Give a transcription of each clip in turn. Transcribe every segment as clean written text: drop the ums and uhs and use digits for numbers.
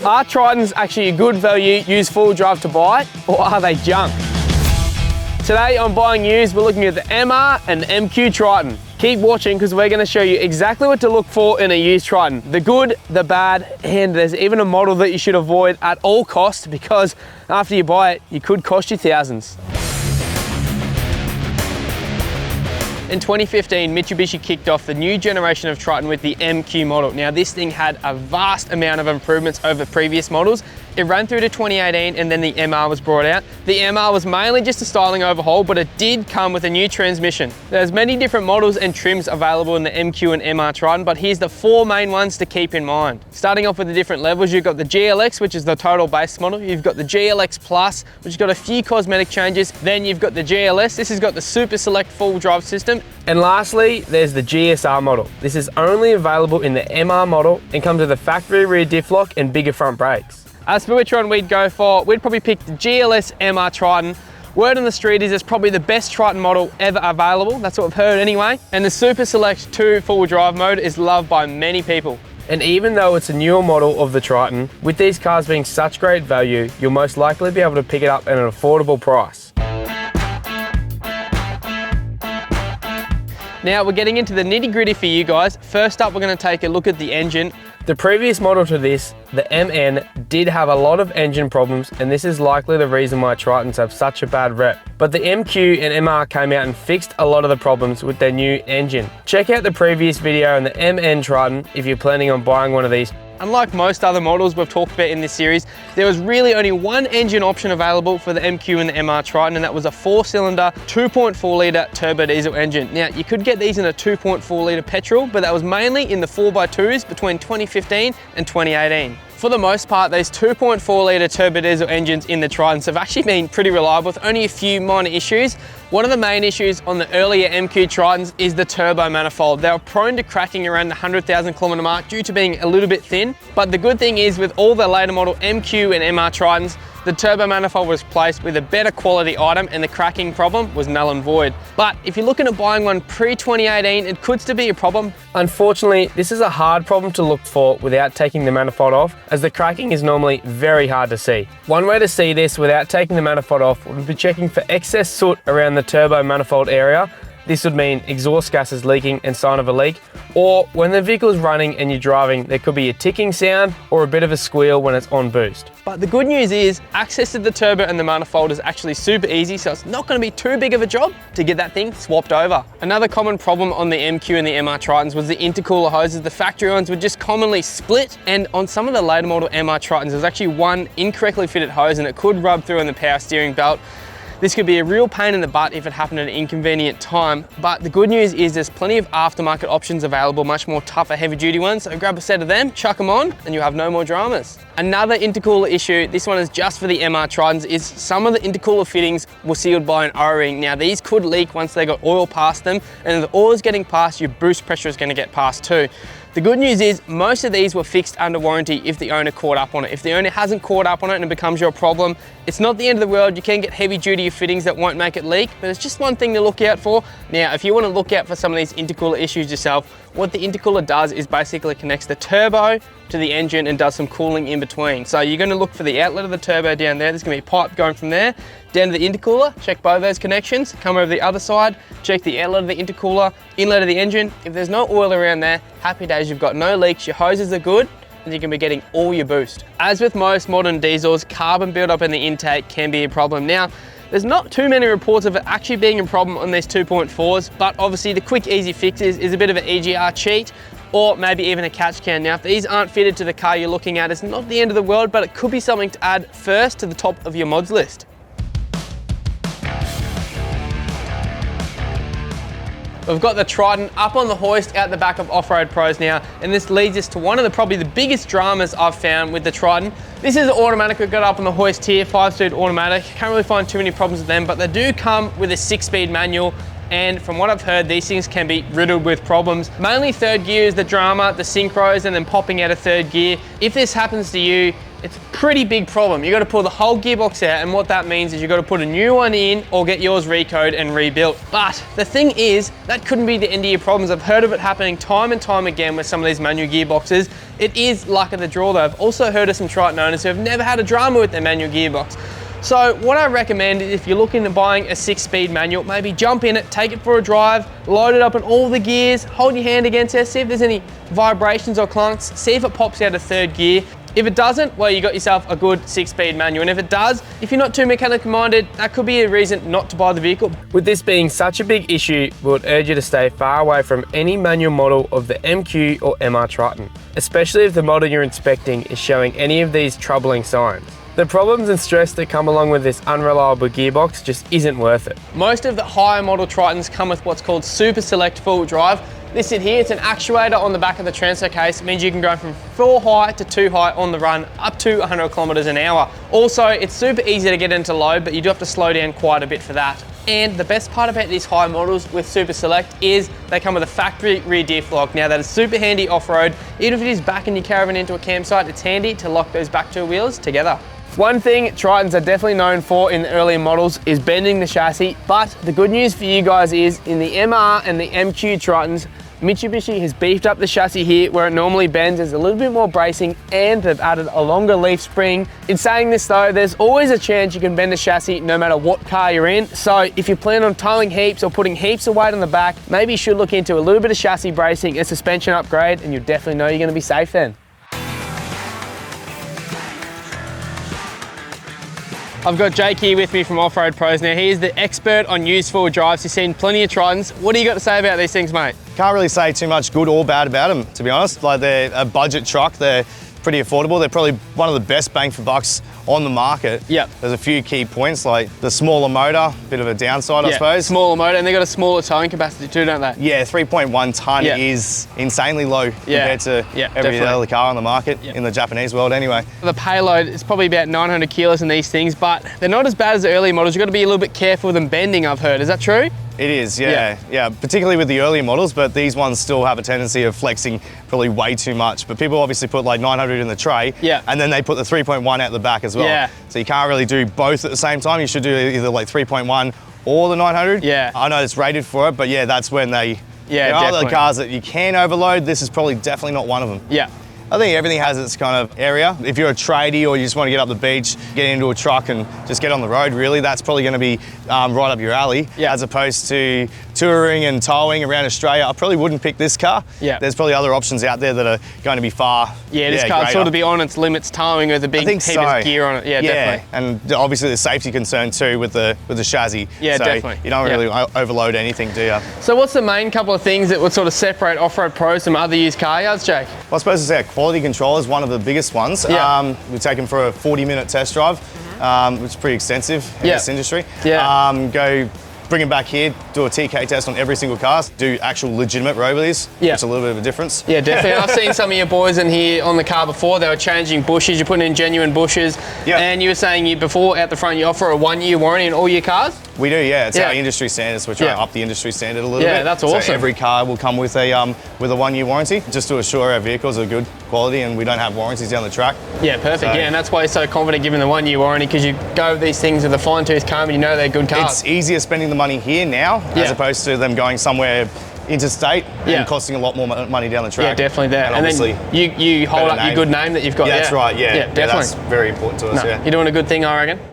Are Tritons actually a good value, use full drive to buy, or are they junk? Today on Buying Used, we're looking at the MR and the MQ Triton. Keep watching because we're going to show you exactly what to look for in a used Triton. The good, the bad, and there's even a model that you should avoid at all costs because after you buy it, it could cost you thousands. In 2015, Mitsubishi kicked off the new generation of Triton with the MQ model. Now this thing had a vast amount of improvements over previous models. It ran through to 2018 and then the MR was brought out. The MR was mainly just a styling overhaul, but it did come with a new transmission. There's many different models and trims available in the MQ and MR Triton, but here's the 4 main ones to keep in mind. Starting off with the different levels, you've got the GLX, which is the total base model. You've got the GLX Plus, which has got a few cosmetic changes. Then you've got the GLS. This has got the Super Select full drive system. And lastly, there's the GSR model. This is only available in the MR model and comes with a factory rear diff lock and bigger front brakes. As for which one we'd go for, we'd probably pick the GLS MR Triton. Word on the street is it's probably the best Triton model ever available. That's what I've heard anyway. And the Super Select 2 full drive mode is loved by many people. And even though it's a newer model of the Triton, with these cars being such great value, you'll most likely be able to pick it up at an affordable price. Now we're getting into the nitty gritty for you guys. First up, we're going to take a look at the engine. The previous model to this, the MN, did have a lot of engine problems, and this is likely the reason why Tritons have such a bad rep. But the MQ and MR came out and fixed a lot of the problems with their new engine. Check out the previous video on the MN Triton if you're planning on buying one of these. Unlike most other models we've talked about in this series, there was really only one engine option available for the MQ and the MR Triton, and that was a 4-cylinder, 2.4 litre turbo diesel engine. Now, you could get these in a 2.4 litre petrol, but that was mainly in the 4x2s between 2015 and 2018. For the most part, these 2.4 litre turbo diesel engines in the Tritons have actually been pretty reliable with only a few minor issues. One of the main issues on the earlier MQ Tritons is the turbo manifold. They were prone to cracking around the 100,000 kilometre mark due to being a little bit thin. But the good thing is with all the later model MQ and MR Tritons, the turbo manifold was replaced with a better quality item and the cracking problem was null and void. But if you're looking at buying one pre-2018, it could still be a problem. Unfortunately, this is a hard problem to look for without taking the manifold off, as the cracking is normally very hard to see. One way to see this without taking the manifold off would be checking for excess soot around the turbo manifold area. This would mean exhaust gas is leaking and sign of a leak, or when the vehicle is running and you're driving, there could be a ticking sound or a bit of a squeal when it's on boost. But the good news is access to the turbo and the manifold is actually super easy, so it's not going to be too big of a job to get that thing swapped over. Another common problem on the MQ and the MR Tritons was the intercooler hoses. The factory ones would just commonly split, and on some of the later model MR Tritons, there's actually one incorrectly fitted hose and it could rub through on the power steering belt. This could be a real pain in the butt if it happened at an inconvenient time, but the good news is there's plenty of aftermarket options available, much more tougher, heavy duty ones, so grab a set of them, chuck them on, and you'll have no more dramas. Another intercooler issue, this one is just for the MR Tritons, is some of the intercooler fittings were sealed by an O-ring. Now these could leak once they got oil past them, and if the oil is getting past, your boost pressure is going to get past too. The good news is most of these were fixed under warranty if the owner caught up on it. If the owner hasn't caught up on it and it becomes your problem, it's not the end of the world. You can get heavy duty fittings that won't make it leak, but it's just one thing to look out for. Now, if you want to look out for some of these intercooler issues yourself, what the intercooler does is basically connects the turbo to the engine and does some cooling in between. So you're going to look for the outlet of the turbo down there. There's going to be a pipe going from there down to the intercooler. Check both those connections. Come over the other side, check the outlet of the intercooler, inlet of the engine. If there's no oil around there, happy days, you've got no leaks, your hoses are good, and you can be getting all your boost. As with most modern diesels, carbon buildup in the intake can be a problem. Now, there's not too many reports of it actually being a problem on these 2.4s, but obviously the quick easy fix is a bit of an EGR cheat, or maybe even a catch can. Now, if these aren't fitted to the car you're looking at, it's not the end of the world, but it could be something to add first to the top of your mods list. We've got the Triton up on the hoist out the back of Off-Road Pros now, and this leads us to one of probably the biggest dramas I've found with the Triton. This is automatic, we've got up on the hoist here, 5-speed automatic. Can't really find too many problems with them, but they do come with a 6-speed manual. and from what I've heard, these things can be riddled with problems. Mainly third gear is the drama, the synchros, and then popping out of third gear. If this happens to you, it's a pretty big problem. You got to pull the whole gearbox out, and what that means is you got to put a new one in or get yours recode and rebuilt. But the thing is, that couldn't be the end of your problems. I've heard of it happening time and time again with some of these manual gearboxes. It is luck of the draw though. I've also heard of some Triton owners who have never had a drama with their manual gearbox. So what I recommend is if you're looking at buying a 6-speed manual, maybe jump in it, take it for a drive, load it up in all the gears, hold your hand against it, see if there's any vibrations or clunks, see if it pops out of third gear. If it doesn't, well, you got yourself a good 6-speed manual. And if it does, if you're not too mechanically minded, that could be a reason not to buy the vehicle. With this being such a big issue, we would urge you to stay far away from any manual model of the MQ or MR Triton, especially if the model you're inspecting is showing any of these troubling signs. The problems and stress that come along with this unreliable gearbox just isn't worth it. Most of the higher model Tritons come with what's called Super Select four-wheel drive. This in here, it's an actuator on the back of the transfer case. It means you can go from 4 high to 2 high on the run, up to 100 kilometers an hour. Also, it's super easy to get into low, but you do have to slow down quite a bit for that. And the best part about these high models with Super Select is they come with a factory rear diff lock. Now that is super handy off-road. Even if it is backing your caravan into a campsite, it's handy to lock those back two wheels together. One thing Tritons are definitely known for in the earlier models is bending the chassis, but the good news for you guys is in the MR and the MQ Tritons, Mitsubishi has beefed up the chassis here where it normally bends. There's a little bit more bracing and they've added a longer leaf spring. In saying this though, there's always a chance you can bend the chassis no matter what car you're in. So if you plan on towing heaps or putting heaps of weight on the back, maybe you should look into a little bit of chassis bracing and suspension upgrade, and you'll definitely know you're going to be safe then. I've got Jake here with me from Off-Road Pros. Now, he's the expert on used four-wheel drives. He's seen plenty of Tritons. What do you got to say about these things, mate? Can't really say too much good or bad about them, to be honest. Like, they're a budget truck. They're pretty affordable. They're probably one of the best bang for bucks on the market. Yep. There's a few key points, like the smaller motor, bit of a downside, I suppose. Smaller motor, and they've got a smaller towing capacity too, don't they? Yeah, 3.1 tonne is insanely low compared to every other car on the market, in the Japanese world anyway. The payload is probably about 900 kilos in these things, but they're not as bad as the early models. You've got to be a little bit careful with them bending, I've heard. Is that true? It is, yeah, particularly with the earlier models, but these ones still have a tendency of flexing probably way too much. But people obviously put like 900 in the tray, and then they put the 3.1 out the back as well. So you can't really do both at the same time. You should do either like 3.1 or the 900. I know it's rated for it, but that's when they, there are other cars that you can overload. This is probably definitely not one of them. I think everything has its kind of area. If you're a tradie or you just want to get up the beach, get into a truck and just get on the road, really, that's probably going to be right up your alley. As opposed to touring and towing around Australia, I probably wouldn't pick this car. There's probably other options out there that are going to be far this car's sort of be on its limits towing with a big heap of gear on it. Definitely. And obviously the safety concern too with the chassis. So definitely. You don't really overload anything, do you? So what's the main couple of things that would sort of separate Off-Road Pros from other used car yards, Jake? Well, I suppose it's our quality control is one of the biggest ones. We've taken for a 40-minute test drive, which is pretty extensive in this industry. Go bring them back here, do a TK test on every single car, do actual legitimate road with these, which is a little bit of a difference. Definitely. I've seen some of your boys in here on the car before. They were changing bushes, you're putting in genuine bushes, and you were saying before out the front you offer a 1-year warranty in all your cars? We do, it's our industry standards. We're trying to up the industry standard a little bit. That's awesome. So every car will come with a 1-year warranty, just to assure our vehicles are good quality and we don't have warranties down the track. Perfect. And that's why you're so confident giving the 1-year warranty, because you go with these things with a fine-tooth comb and you know they're good cars. It's easier spending the money here now as opposed to them going somewhere interstate and costing a lot more money down the track. Definitely that. And then you hold up your good name that you've got. That's right, definitely. That's very important to us, You're doing a good thing, I reckon.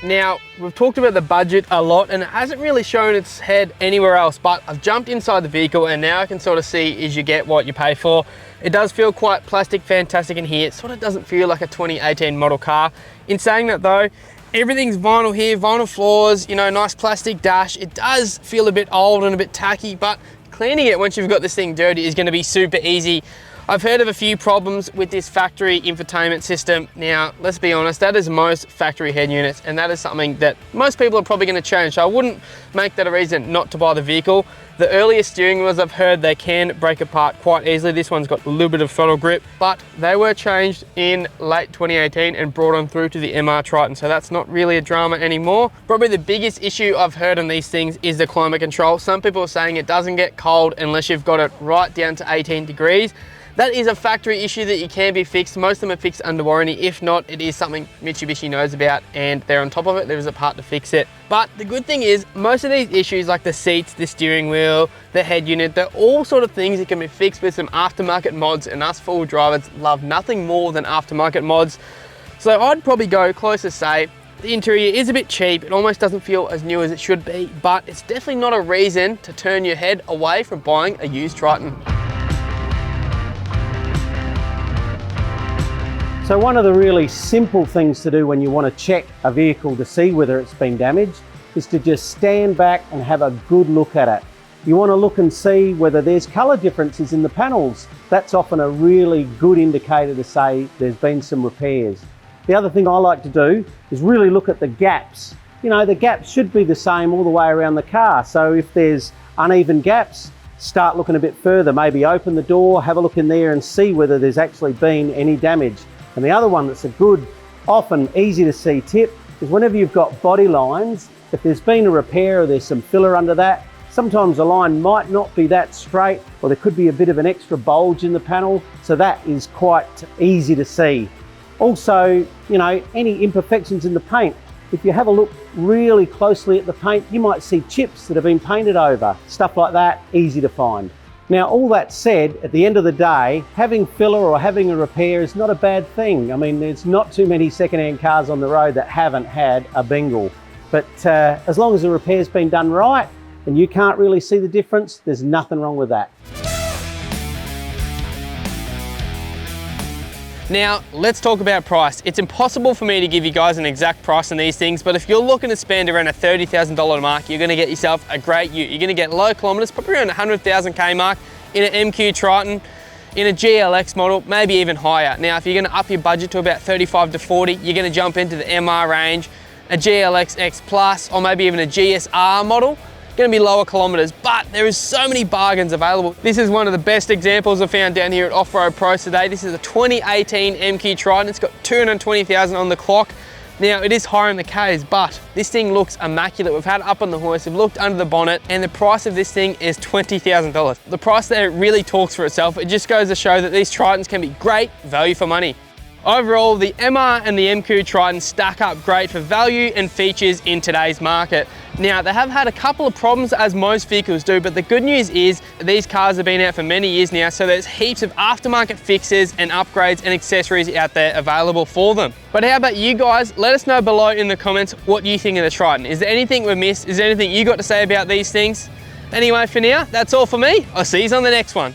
Now, we've talked about the budget a lot and it hasn't really shown its head anywhere else, but I've jumped inside the vehicle and now I can sort of see is you get what you pay for. It does feel quite plastic fantastic in here. It sort of doesn't feel like a 2018 model car. In saying that though, everything's vinyl here, vinyl floors, nice plastic dash. It does feel a bit old and a bit tacky, but cleaning it once you've got this thing dirty is going to be super easy. I've heard of a few problems with this factory infotainment system. Now, let's be honest, that is most factory head units, and that is something that most people are probably going to change. So I wouldn't make that a reason not to buy the vehicle. The earliest steering wheels I've heard, they can break apart quite easily. This one's got a little bit of throttle grip, but they were changed in late 2018 and brought on through to the MR Triton. So that's not really a drama anymore. Probably the biggest issue I've heard on these things is the climate control. Some people are saying it doesn't get cold unless you've got it right down to 18 degrees. That is a factory issue that you can be fixed. Most of them are fixed under warranty. If not, it is something Mitsubishi knows about and they're on top of it. There is a part to fix it. But the good thing is most of these issues like the seats, the steering wheel, the head unit, they're all sort of things that can be fixed with some aftermarket mods, and us four-wheel drivers love nothing more than aftermarket mods. So I'd probably go close to say the interior is a bit cheap. It almost doesn't feel as new as it should be, but it's definitely not a reason to turn your head away from buying a used Triton. So one of the really simple things to do when you want to check a vehicle to see whether it's been damaged is to just stand back and have a good look at it. You want to look and see whether there's colour differences in the panels. That's often a really good indicator to say there's been some repairs. The other thing I like to do is really look at the gaps. You know, the gaps should be the same all the way around the car. So if there's uneven gaps, start looking a bit further. Maybe open the door, have a look in there and see whether there's actually been any damage. And the other one that's a good, often easy to see tip is whenever you've got body lines, if there's been a repair or there's some filler under that, sometimes the line might not be that straight, or there could be a bit of an extra bulge in the panel. So that is quite easy to see. Also, you know, any imperfections in the paint. If you have a look really closely at the paint, you might see chips that have been painted over. Stuff like that, easy to find. Now, all that said, at the end of the day, having filler or having a repair is not a bad thing. I mean, there's not too many second-hand cars on the road that haven't had a bingle. But as long as the repair's been done right and you can't really see the difference, there's nothing wrong with that. Now, let's talk about price. It's impossible for me to give you guys an exact price on these things, but if you're looking to spend around a $30,000 mark, you're gonna get yourself a great ute. You're gonna get low kilometers, probably around 100,000 K mark in an MQ Triton, in a GLX model, maybe even higher. Now, if you're gonna up your budget to about 35 to 40, you're gonna jump into the MR range, a GLX X Plus, or maybe even a GSR model. Going to be lower kilometers, but there is so many bargains available. This is one of the best examples I've found down here at Off-Road Pros today. This is a 2018 MQ Triton. It's got 220,000 on the clock. Now, it is higher in the Ks, but this thing looks immaculate. We've had it up on the hoist, we've looked under the bonnet, and the price of this thing is $20,000. The price there really talks for itself. It just goes to show that these Tritons can be great value for money. Overall, the MR and the MQ Triton stack up great for value and features in today's market. Now, they have had a couple of problems, as most vehicles do, but the good news is these cars have been out for many years now, so there's heaps of aftermarket fixes and upgrades and accessories out there available for them. But how about you guys? Let us know below in the comments what you think of the Triton. Is there anything we missed? Is there anything you got to say about these things? Anyway, for now, that's all for me. I'll see you on the next one.